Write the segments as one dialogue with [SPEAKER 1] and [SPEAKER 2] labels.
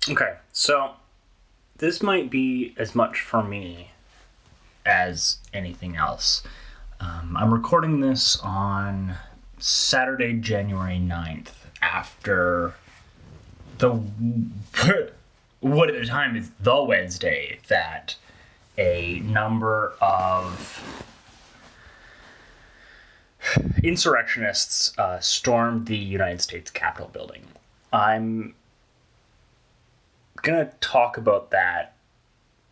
[SPEAKER 1] Okay, so this might be as much for me as anything else. I'm recording this on Saturday, January 9th, after the what at the time is the Wednesday that a number of insurrectionists stormed the United States Capitol building. I'm going to talk about that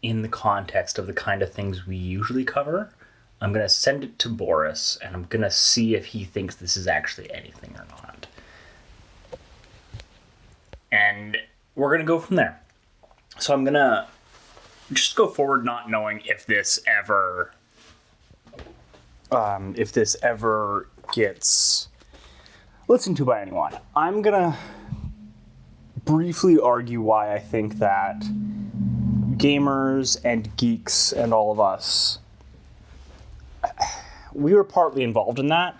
[SPEAKER 1] in the context of the kind of things we usually cover. I'm going to send it to Boris, and I'm going to see if he thinks this is actually anything or not. And we're going to go from there. So I'm going to just go forward not knowing if this ever gets listened to by anyone. I'm going to briefly argue why I think that gamers and geeks and all of us, we were partly involved in that,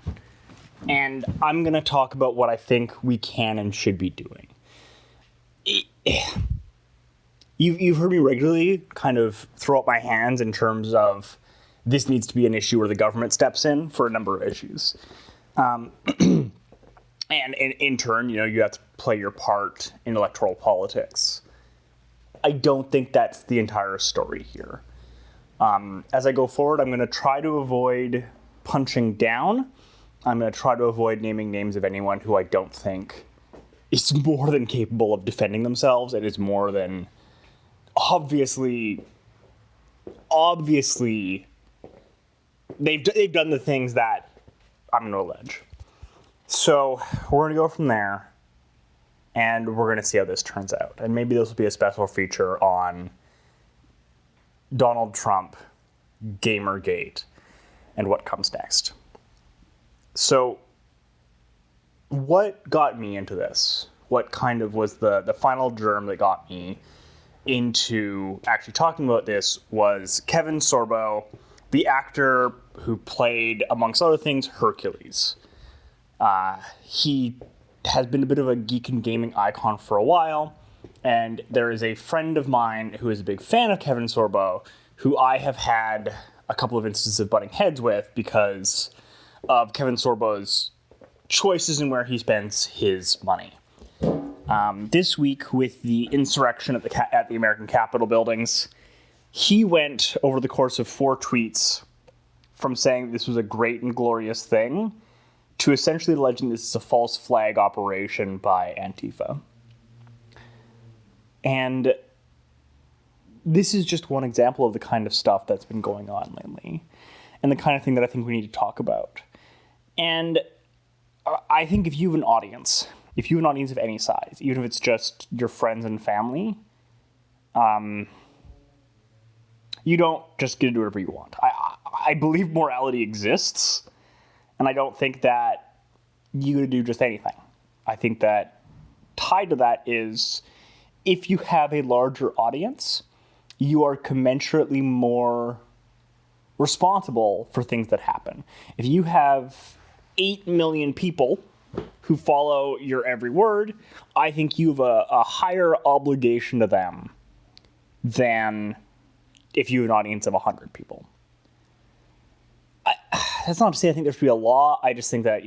[SPEAKER 1] and I'm going to talk about what I think we can and should be doing. You've heard me regularly kind of throw up my hands in terms of this needs to be an issue where the government steps in for a number of issues. And in turn, you have to play your part in electoral politics. I don't think that's the entire story here. As I go forward, I'm going to try to avoid punching down. I'm going to try to avoid naming names of anyone who I don't think is more than capable of defending themselves and is more than obviously they've done the things that I'm going to allege. So we're going to go from there, and we're going to see how this turns out. And maybe this will be a special feature on Donald Trump, Gamergate, and what comes next. So what got me into this? What kind of was the final germ that got me into actually talking about this was Kevin Sorbo, the actor who played, amongst other things, Hercules. He has been a bit of a geek and gaming icon for a while, and there is a friend of mine who is a big fan of Kevin Sorbo, who I have had a couple of instances of butting heads with because of Kevin Sorbo's choices and where he spends his money. This week, with the insurrection at the American Capitol buildings, he went over the course of 4 tweets from saying this was a great and glorious thing to essentially alleging this is a false flag operation by Antifa. And this is just one example of the kind of stuff that's been going on lately, and the kind of thing that I think we need to talk about. And I think if you have an audience of any size, even if it's just your friends and family, you don't just get to do whatever you want. I believe morality exists, and I don't think that you get to do just anything. I think that tied to that is if you have a larger audience, you are commensurately more responsible for things that happen. If you have 8 million people who follow your every word, I think you have a higher obligation to them than if you have an audience of 100 people. That's not to say I think there should be a law. I just think that,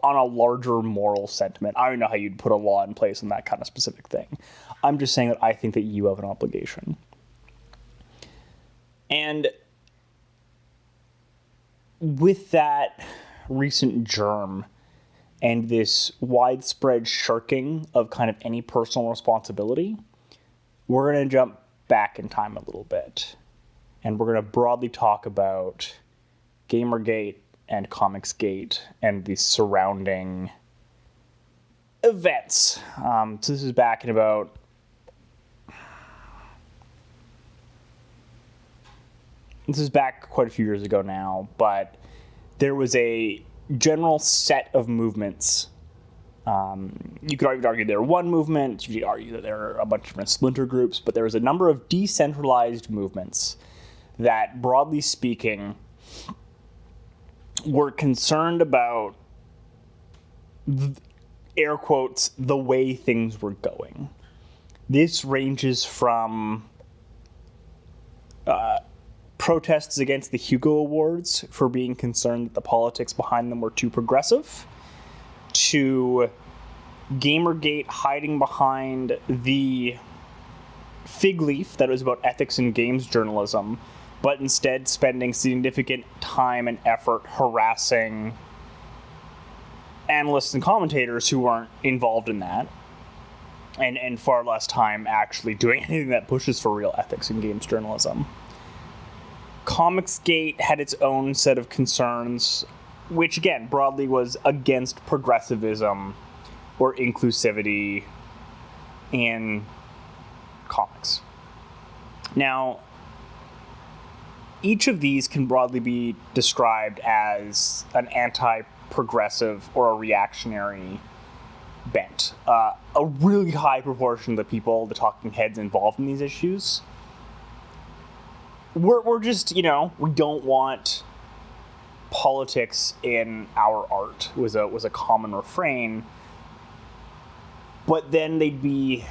[SPEAKER 1] on a larger moral sentiment, I don't know how you'd put a law in place on that kind of specific thing. I'm just saying that I think that you have an obligation. And with that recent germ and this widespread shirking of kind of any personal responsibility, we're going to jump back in time a little bit. And we're going to broadly talk about Gamergate and Comicsgate and the surrounding events. So this is back in about... This is back quite a few years ago now, but there was a general set of movements. You could argue there were one movement, you could argue that there are a bunch of different splinter groups, but there was a number of decentralized movements that, broadly speaking, were concerned about, air quotes, the way things were going. This ranges from protests against the Hugo Awards for being concerned that the politics behind them were too progressive, to Gamergate hiding behind the fig leaf that was about ethics in games journalism, but instead spending significant time and effort harassing analysts and commentators who weren't involved in that, and far less time actually doing anything that pushes for real ethics in games journalism. Comicsgate had its own set of concerns, which again broadly was against progressivism or inclusivity in comics. Now, each of these can broadly be described as an anti-progressive or a reactionary bent. A really high proportion of the people, the talking heads involved in these issues, we're just, we don't want politics in our art, was a common refrain. But then they'd be,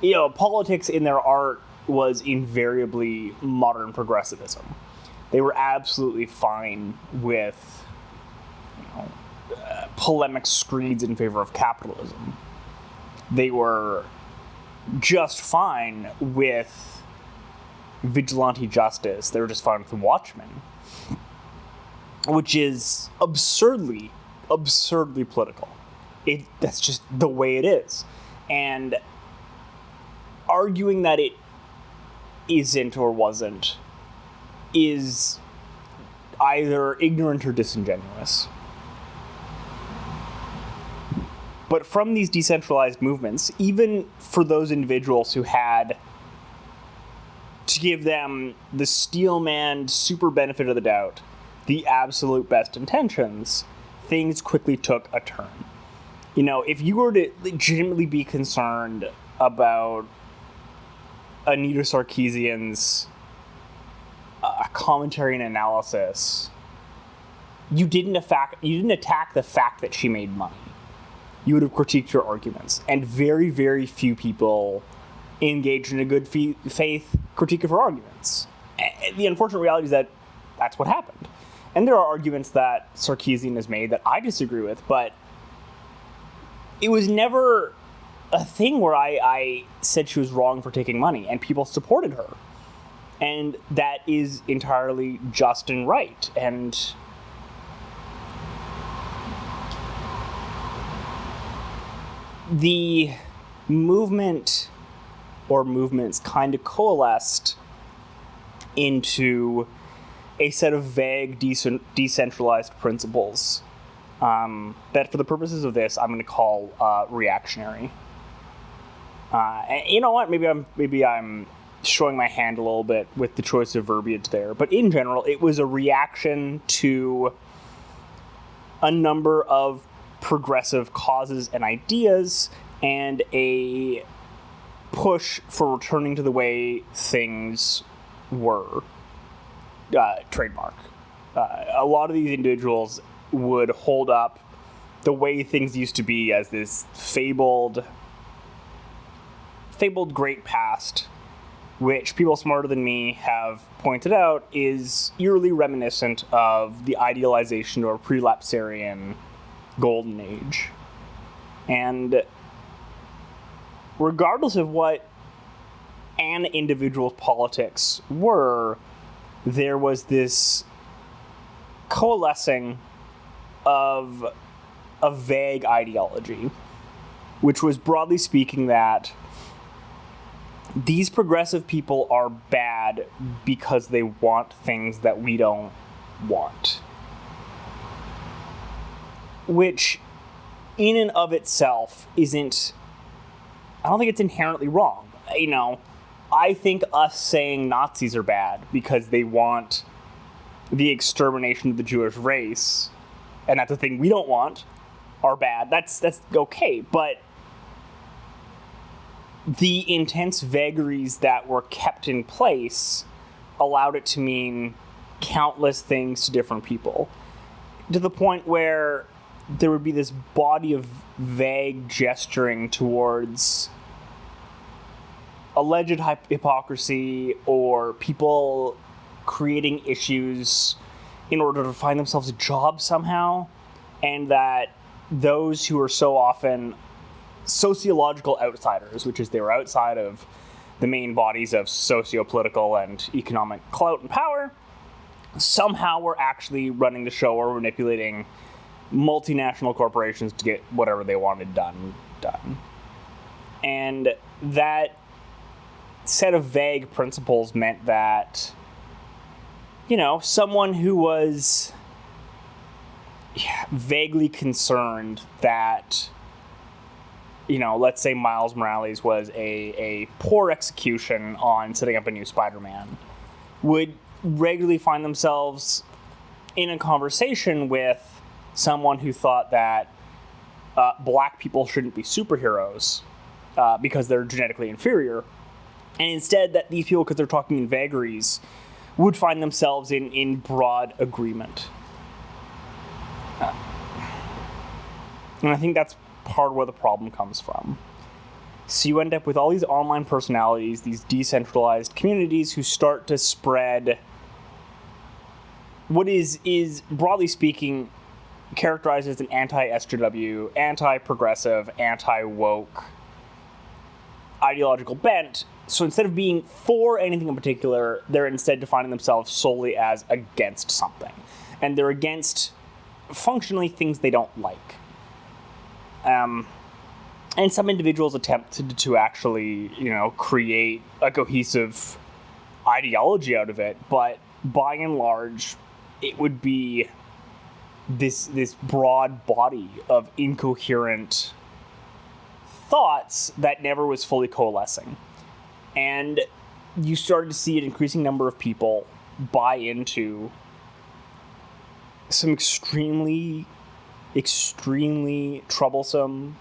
[SPEAKER 1] politics in their art was invariably modern progressivism. They were absolutely fine with, polemic screeds in favor of capitalism. They were just fine with vigilante justice. They were just fine with the Watchmen, which is absurdly political. That's just the way it is. And arguing that it isn't or wasn't is either ignorant or disingenuous. But from these decentralized movements, even for those individuals who had, to give them the steelman super benefit of the doubt, the absolute best intentions, things quickly took a turn. If you were to legitimately be concerned about Anita Sarkeesian's commentary and analysis, you didn't attack the fact that she made money. You would have critiqued her arguments, and very, very few people engaged in a good faith critique of her arguments. And the unfortunate reality is that that's what happened. And there are arguments that Sarkeesian has made that I disagree with, but it was never a thing where I said she was wrong for taking money, and people supported her. And that is entirely just and right. And the movement or movements kind of coalesced into a set of vague, decentralized principles that, for the purposes of this, I'm going to call reactionary. And you know what? Maybe I'm showing my hand a little bit with the choice of verbiage there, but in general, it was a reaction to a number of progressive causes and ideas, and a push for returning to the way things were. Trademark. A lot of these individuals would hold up the way things used to be as this fabled great past, which people smarter than me have pointed out is eerily reminiscent of the idealization of a prelapsarian golden age. And regardless of what an individual's politics were, there was this coalescing of a vague ideology, which was broadly speaking that these progressive people are bad because they want things that we don't want. Which, in and of itself, I don't think it's inherently wrong. I think us saying Nazis are bad because they want the extermination of the Jewish race, and that's a thing we don't want, are bad. That's okay, but the intense vagaries that were kept in place allowed it to mean countless things to different people, to the point where there would be this body of vague gesturing towards alleged hypocrisy or people creating issues in order to find themselves a job somehow, and that those who are so often sociological outsiders, which is they were outside of the main bodies of socio-political and economic clout and power, somehow were actually running the show or manipulating multinational corporations to get whatever they wanted done. And that set of vague principles meant that, someone who was vaguely concerned that, let's say Miles Morales was a poor execution on setting up a new Spider-Man, would regularly find themselves in a conversation with someone who thought that black people shouldn't be superheroes because they're genetically inferior, and instead that these people, because they're talking in vagaries, would find themselves in broad agreement. And I think that's part of where the problem comes from. So you end up with all these online personalities, these decentralized communities who start to spread what is broadly speaking characterized as an anti-SJW, anti-progressive, anti-woke ideological bent. So instead of being for anything in particular, they're instead defining themselves solely as against something. And they're against functionally things they don't like. And some individuals attempted to actually, create a cohesive ideology out of it, but by and large, it would be this broad body of incoherent thoughts that never was fully coalescing. And you started to see an increasing number of people buy into some extremely troublesome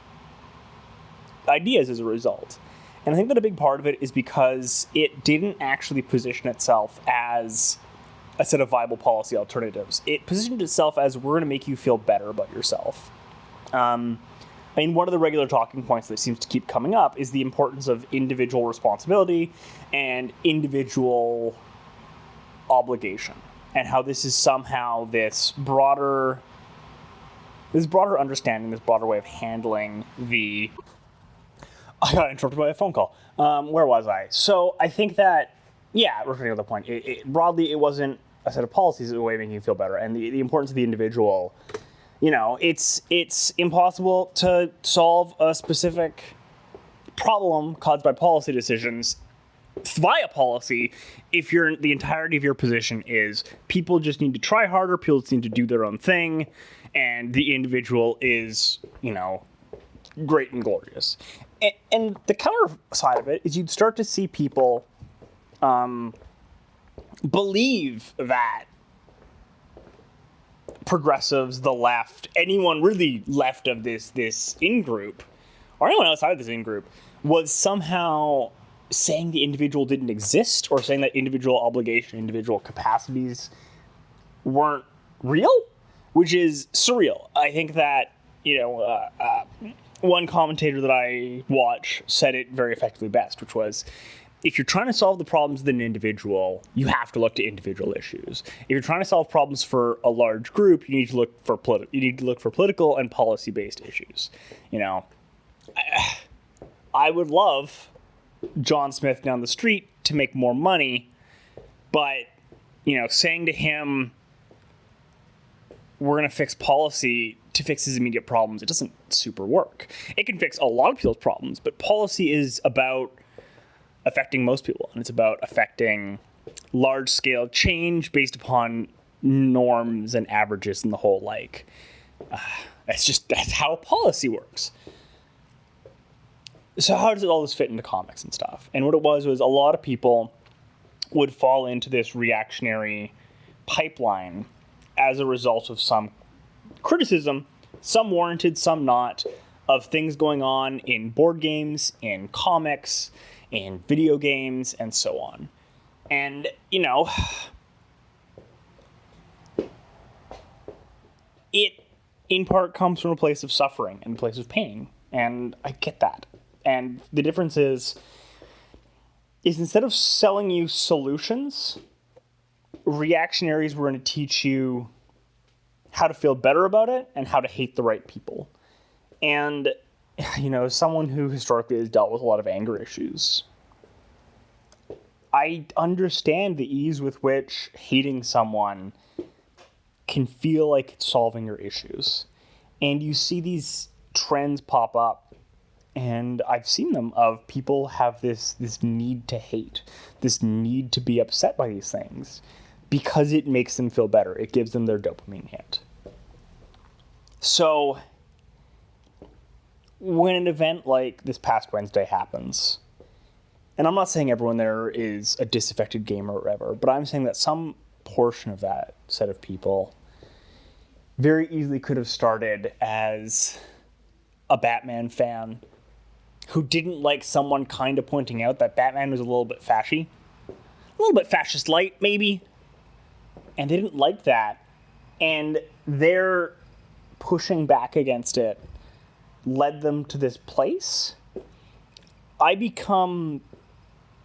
[SPEAKER 1] ideas as a result. And I think that a big part of it is because it didn't actually position itself as a set of viable policy alternatives. It positioned itself as, we're going to make you feel better about yourself. One of the regular talking points that seems to keep coming up is the importance of individual responsibility and individual obligation, and how this is somehow this broader understanding, this broader way of handling the... I got interrupted by a phone call. Where was I? So I think that, returning to the point, broadly, it wasn't a set of policies, it was a way of making you feel better. And the importance of the individual, it's impossible to solve a specific problem caused by policy decisions via policy if the entirety of your position is people just need to try harder, people just need to do their own thing, and the individual is, great and glorious. And the counter side of it is you'd start to see people believe that progressives, the left, anyone really left of this in-group, or anyone outside of this in-group, was somehow saying the individual didn't exist, or saying that individual obligation, individual capacities weren't real, which is surreal. I think that, one commentator that I watch said it very effectively best, which was, if you're trying to solve the problems of an individual, you have to look to individual issues. If you're trying to solve problems for a large group, you need to look for political and policy-based issues. I would love John Smith down the street to make more money, but saying to him, we're going to fix policy to fix his immediate problems, it doesn't super work. It can fix a lot of people's problems, but policy is about affecting most people, and it's about affecting large-scale change based upon norms and averages and the whole like. That's how policy works. So how does all this fit into comics and stuff? And what it was a lot of people would fall into this reactionary pipeline as a result of some criticism, some warranted, some not, of things going on in board games, in comics, in video games, and so on. And, it in part comes from a place of suffering and a place of pain, and I get that. And the difference is, is instead of selling you solutions, reactionaries were going to teach you how to feel better about it and how to hate the right people. And, someone who historically has dealt with a lot of anger issues, I understand the ease with which hating someone can feel like it's solving your issues. And you see these trends pop up, and I've seen them, of people have this need to hate, this need to be upset by these things because it makes them feel better. It gives them their dopamine hit. So when an event like this past Wednesday happens, and I'm not saying everyone there is a disaffected gamer or whatever, but I'm saying that some portion of that set of people very easily could have started as a Batman fan who didn't like someone kind of pointing out that Batman was a little bit fashy, a little bit fascist light, maybe. And they didn't like that. And their pushing back against it led them to this place. I become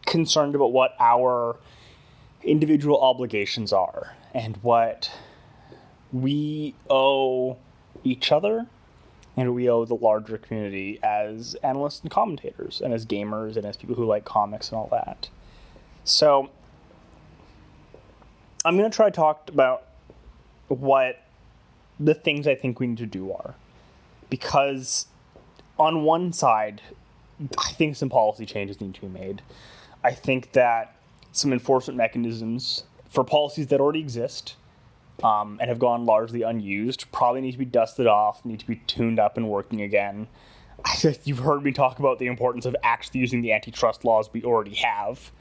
[SPEAKER 1] concerned about what our individual obligations are and what we owe each other and we owe the larger community as analysts and commentators and as gamers and as people who like comics and all that. So I'm going to try to talk about what the things I think we need to do are. Because on one side, I think some policy changes need to be made. I think that some enforcement mechanisms for policies that already exist and have gone largely unused probably need to be dusted off, need to be tuned up and working again. You've heard me talk about the importance of actually using the antitrust laws we already have.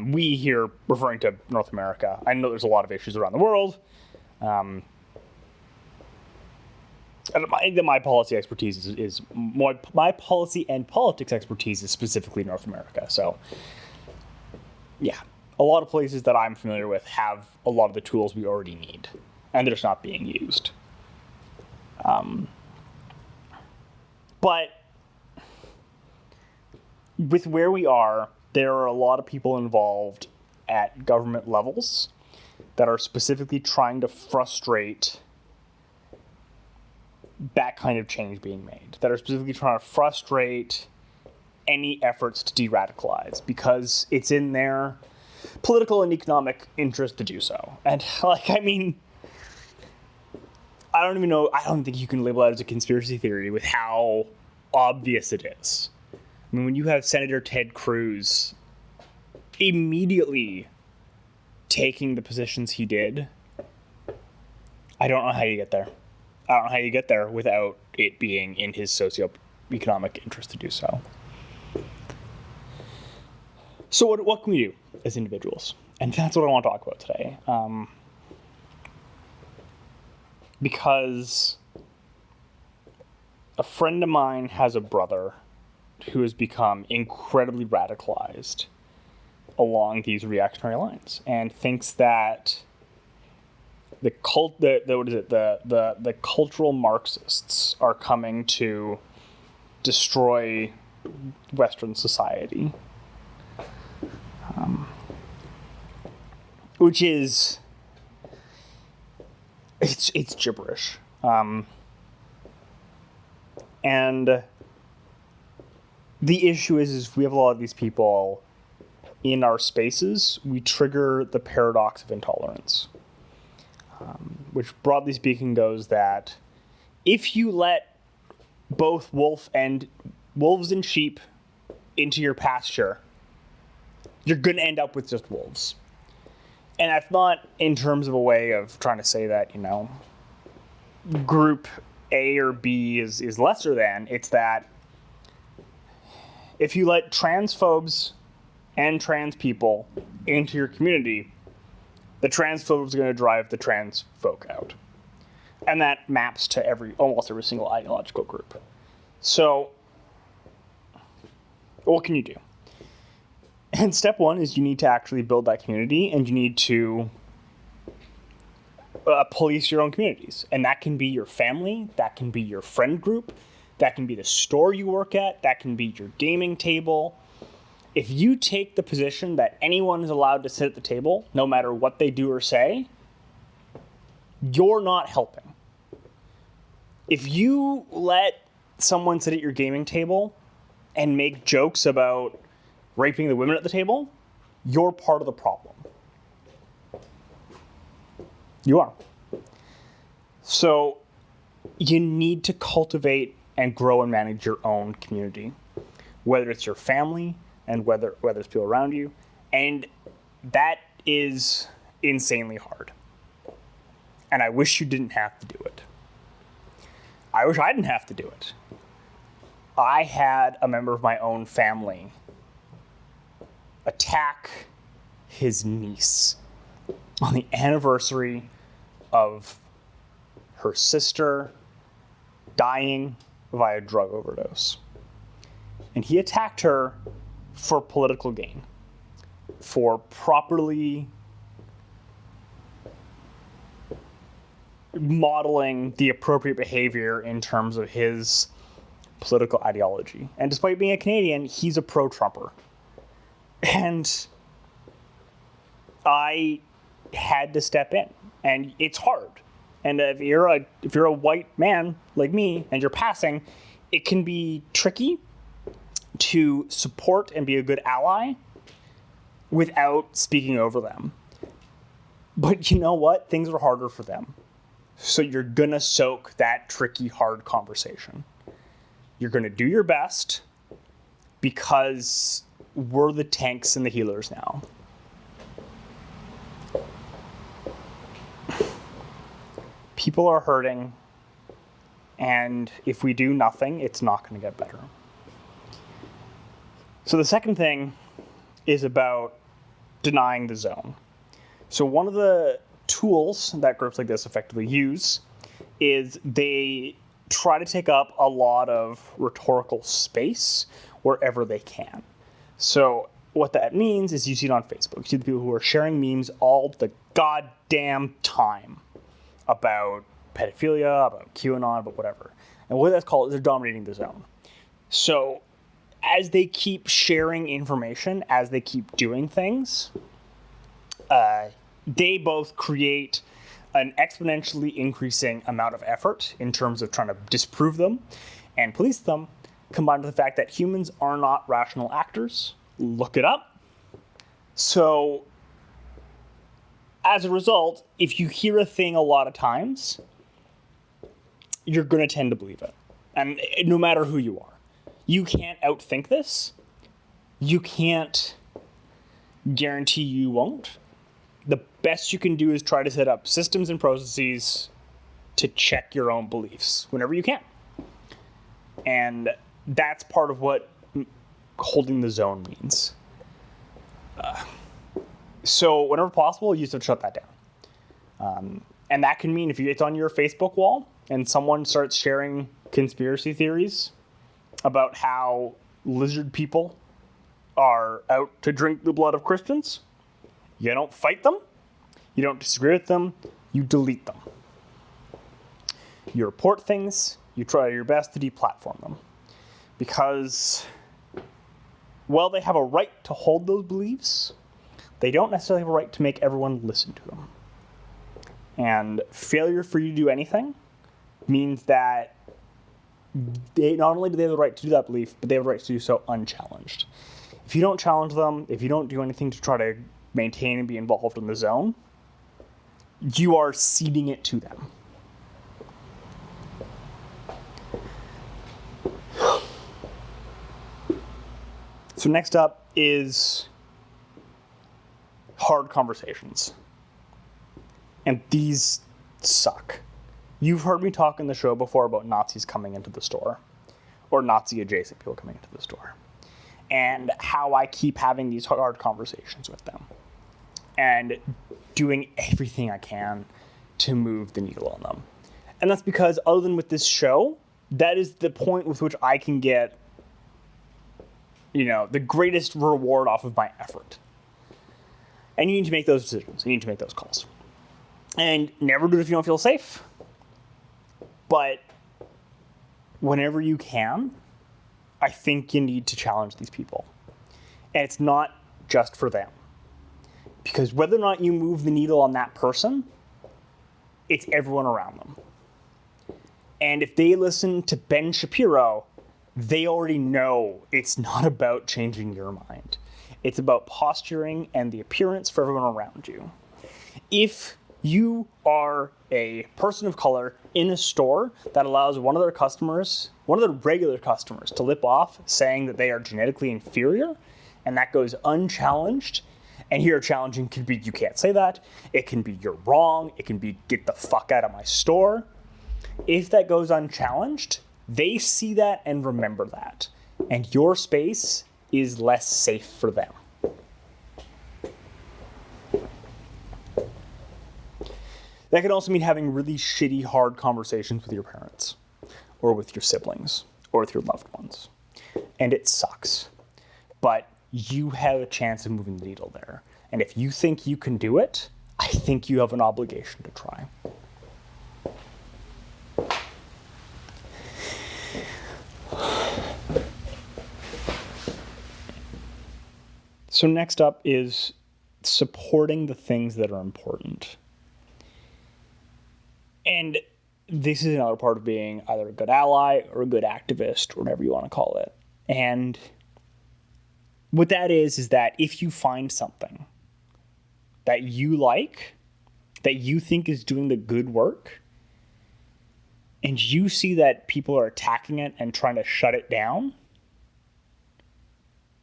[SPEAKER 1] We here referring to North America. I know there's a lot of issues around the world. My policy expertise is more, my policy and politics expertise is specifically North America. So, yeah, a lot of places that I'm familiar with have a lot of the tools we already need, and they're just not being used. But with where we are, there are a lot of people involved at government levels that are specifically trying to frustrate that kind of change being made, that are specifically trying to frustrate any efforts to de-radicalize because it's in their political and economic interest to do so. And I don't even know, I don't think you can label that as a conspiracy theory with how obvious it is. I mean, when you have Senator Ted Cruz immediately taking the positions he did, I don't know how you get there. I don't know how you get there without it being in his socioeconomic interest to do so. So what can we do as individuals? And that's what I want to talk about today. Because a friend of mine has a brother who has become incredibly radicalized along these reactionary lines and thinks that the cultural Marxists are coming to destroy Western society, which is it's gibberish, and the issue is if we have a lot of these people in our spaces, we trigger the paradox of intolerance. Which broadly speaking goes that if you let both wolves and sheep into your pasture, you're going to end up with just wolves. And that's not in terms of a way of trying to say that, group A or B is lesser than. It's that if you let transphobes and trans people into your community, the transphobes are going to drive the trans folk out. And that maps to almost every single ideological group. So, what can you do? And step one is you need to actually build that community, and you need to police your own communities. And that can be your family, that can be your friend group, that can be the store you work at, that can be your gaming table, If you take the position that anyone is allowed to sit at the table, no matter what they do or say, you're not helping. If you let someone sit at your gaming table and make jokes about raping the women at the table, you're part of the problem. You are. So you need to cultivate and grow and manage your own community, whether it's your family and whether it's people around you. And that is insanely hard. And I wish you didn't have to do it. I wish I didn't have to do it. I had a member of my own family attack his niece on the anniversary of her sister dying via drug overdose. And he attacked her for political gain, for properly modeling the appropriate behavior in terms of his political ideology. And despite being a Canadian, he's a pro-Trumper. And I had to step in, and it's hard. And if you're a white man like me and you're passing, it can be tricky to support and be a good ally without speaking over them. But you know what? Things are harder for them. So you're gonna soak that tricky, hard conversation. You're gonna do your best because we're the tanks and the healers now. People are hurting, and if we do nothing, it's not going to get better. So the second thing is about denying the zone. So one of the tools that groups like this effectively use is they try to take up a lot of rhetorical space wherever they can. So what that means is you see it on Facebook. You see the people who are sharing memes all the goddamn time about pedophilia, about QAnon, about whatever. And what that's called is they're dominating the zone. So as they keep sharing information, as they keep doing things, they both create an exponentially increasing amount of effort in terms of trying to disprove them and police them, combined with the fact that humans are not rational actors. Look it up. So as a result, if you hear a thing a lot of times, you're going to tend to believe it. And no matter who you are, you can't outthink this. You can't guarantee you won't. The best you can do is try to set up systems and processes to check your own beliefs whenever you can. And that's part of what holding the zone means. So whenever possible, you have to shut that down. And that can mean if it's on your Facebook wall and someone starts sharing conspiracy theories about how lizard people are out to drink the blood of Christians, you don't fight them, you don't disagree with them, you delete them. You report things, you try your best to deplatform them. Because, well, they have a right to hold those beliefs, they don't necessarily have a right to make everyone listen to them. And failure for you to do anything means that they not only do they have the right to do that belief, but they have the right to do so unchallenged. If you don't challenge them, if you don't do anything to try to maintain and be involved in the zone, you are ceding it to them. So next up is hard conversations. And these suck. You've heard me talk in the show before about Nazis coming into the store, or Nazi-adjacent people coming into the store, and how I keep having these hard conversations with them and doing everything I can to move the needle on them. And that's because, other than with this show, that is the point with which I can get, the greatest reward off of my effort. And you need to make those decisions. You need to make those calls. And never do it if you don't feel safe. But whenever you can, I think you need to challenge these people. And it's not just for them. Because whether or not you move the needle on that person, it's everyone around them. And if they listen to Ben Shapiro, they already know it's not about changing your mind. It's about posturing and the appearance for everyone around you. If you are a person of color in a store that allows one of their regular customers to lip off saying that they are genetically inferior, and that goes unchallenged, and here challenging can be, you can't say that, it can be, you're wrong, it can be, get the fuck out of my store. If that goes unchallenged, they see that and remember that. And your space is less safe for them. That can also mean having really shitty, hard conversations with your parents, or with your siblings, or with your loved ones. And it sucks. But you have a chance of moving the needle there. And if you think you can do it, I think you have an obligation to try. So next up is supporting the things that are important. And this is another part of being either a good ally or a good activist, or whatever you want to call it. And what that is that if you find something that you like, that you think is doing the good work, and you see that people are attacking it and trying to shut it down,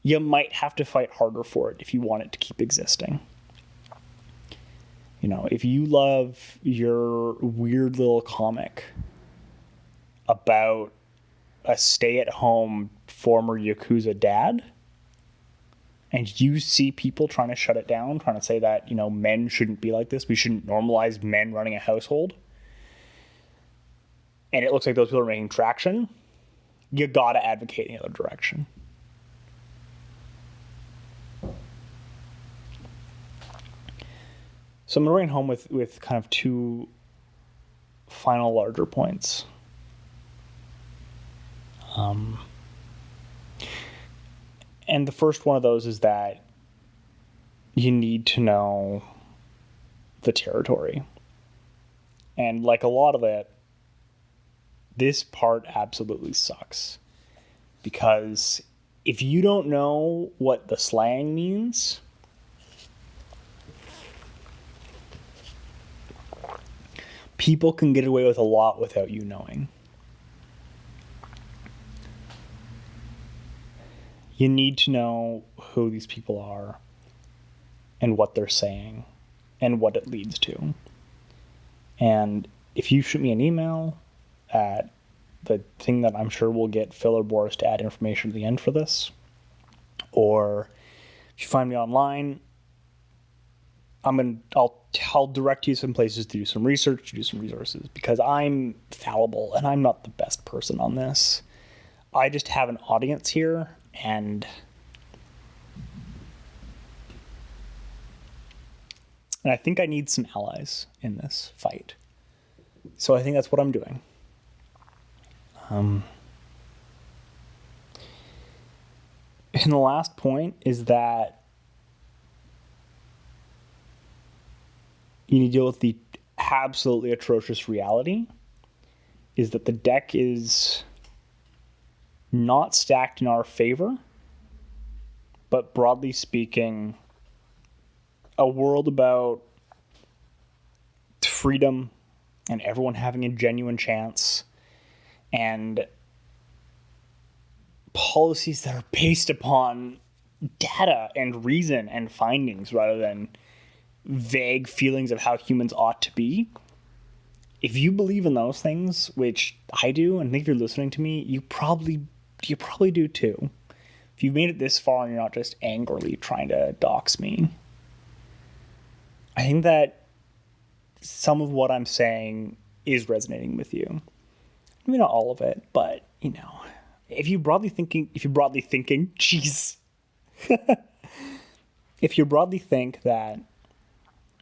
[SPEAKER 1] you might have to fight harder for it if you want it to keep existing. You know, if you love your weird little comic about a stay-at-home former Yakuza dad, and you see people trying to shut it down, trying to say that, you know, men shouldn't be like this, we shouldn't normalize men running a household, and it looks like those people are making traction, you gotta advocate in the other direction. So I'm going to bring it home with kind of two final larger points. And the first one of those is that you need to know the territory. And like a lot of it, this part absolutely sucks. Because if you don't know what the slang means, people can get away with a lot without you knowing. You need to know who these people are and what they're saying and what it leads to. And if you shoot me an email at the thing that I'm sure will get Phil or Boris to add information at the end for this, or if you find me online, I'll direct you some places to do some research, to do some resources, because I'm fallible and I'm not the best person on this. I just have an audience here, and I think I need some allies in this fight. So I think that's what I'm doing. And the last point is that you need to deal with the absolutely atrocious reality is that the deck is not stacked in our favor, but broadly speaking, a world about freedom and everyone having a genuine chance and policies that are based upon data and reason and findings rather than vague feelings of how humans ought to be. If you believe in those things, which I do, and I think if you're listening to me, you probably do too. If you've made it this far and you're not just angrily trying to dox me, I think that some of what I'm saying is resonating with you. Maybe not all of it, but you know, if you're broadly thinking, jeez. If you broadly think that,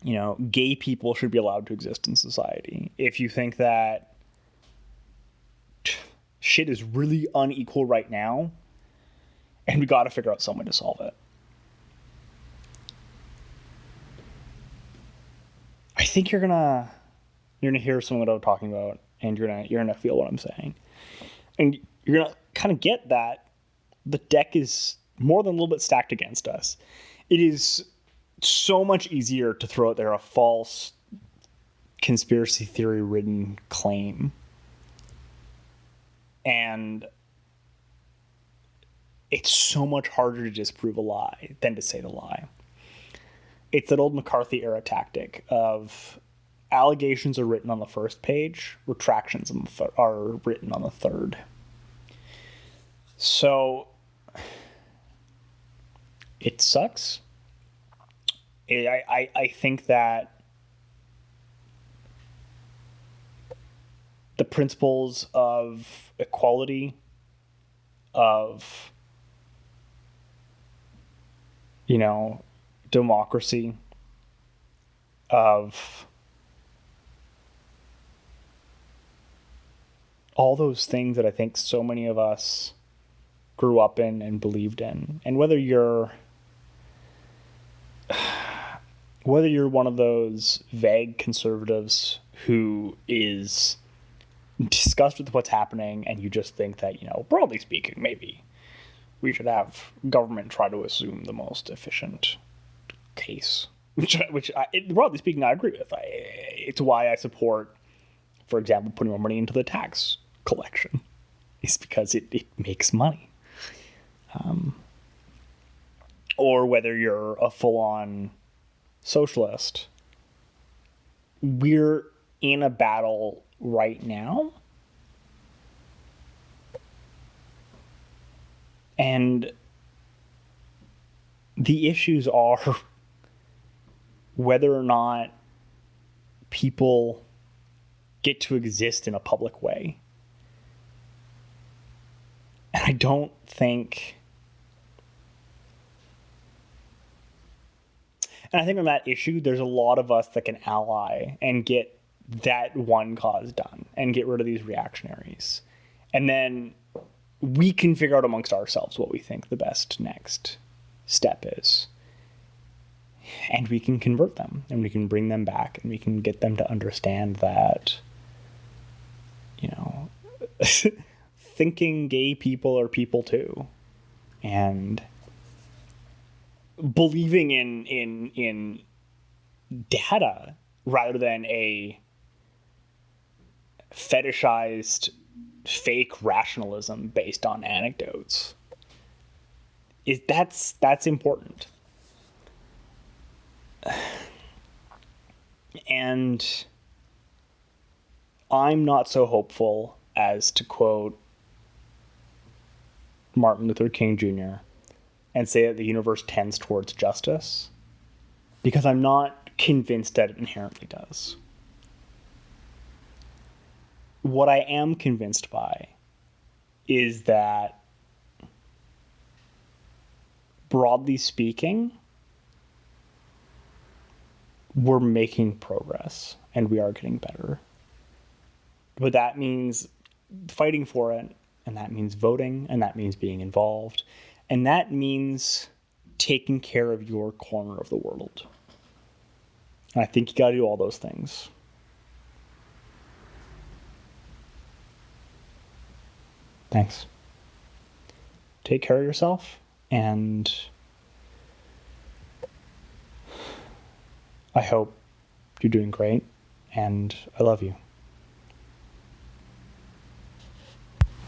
[SPEAKER 1] you know, gay people should be allowed to exist in society, if you think that shit is really unequal right now and we got to figure out some way to solve it, think you're gonna hear some of what I'm talking about, and you're gonna feel what I'm saying, and you're gonna kind of get that the deck is more than a little bit stacked against us. It is so much easier to throw out there a false conspiracy theory ridden claim, and it's so much harder to disprove a lie than to say the lie. It's that old McCarthy era tactic of allegations are written on the first page, retractions are written on the third. So it sucks. I think that the principles of equality, of, democracy, of all those things that I think so many of us grew up in and believed in. And whether you're one of those vague conservatives who is disgusted with what's happening and you just think that, broadly speaking, maybe we should have government try to assume the most efficient case, which broadly speaking, I agree with. It's why I support, for example, putting more money into the tax collection, is because it makes money. Or whether you're a full-on socialist, we're in a battle right now, and the issues are whether or not people get to exist in a public way. And I don't think... And I think on that issue, there's a lot of us that can ally and get that one cause done and get rid of these reactionaries. And then we can figure out amongst ourselves what we think the best next step is. And we can convert them, and we can bring them back, and we can get them to understand that, thinking gay people are people too. And believing in data rather than a fetishized fake rationalism based on anecdotes that's important. And I'm not so hopeful as to quote Martin Luther King Jr. and say that the universe tends towards justice, because I'm not convinced that it inherently does. What I am convinced by is that, broadly speaking, we're making progress and we are getting better. But that means fighting for it, and that means voting, and that means being involved, and that means taking care of your corner of the world. And I think you got to do all those things. Thanks. Take care of yourself, and I hope you're doing great, and I love you.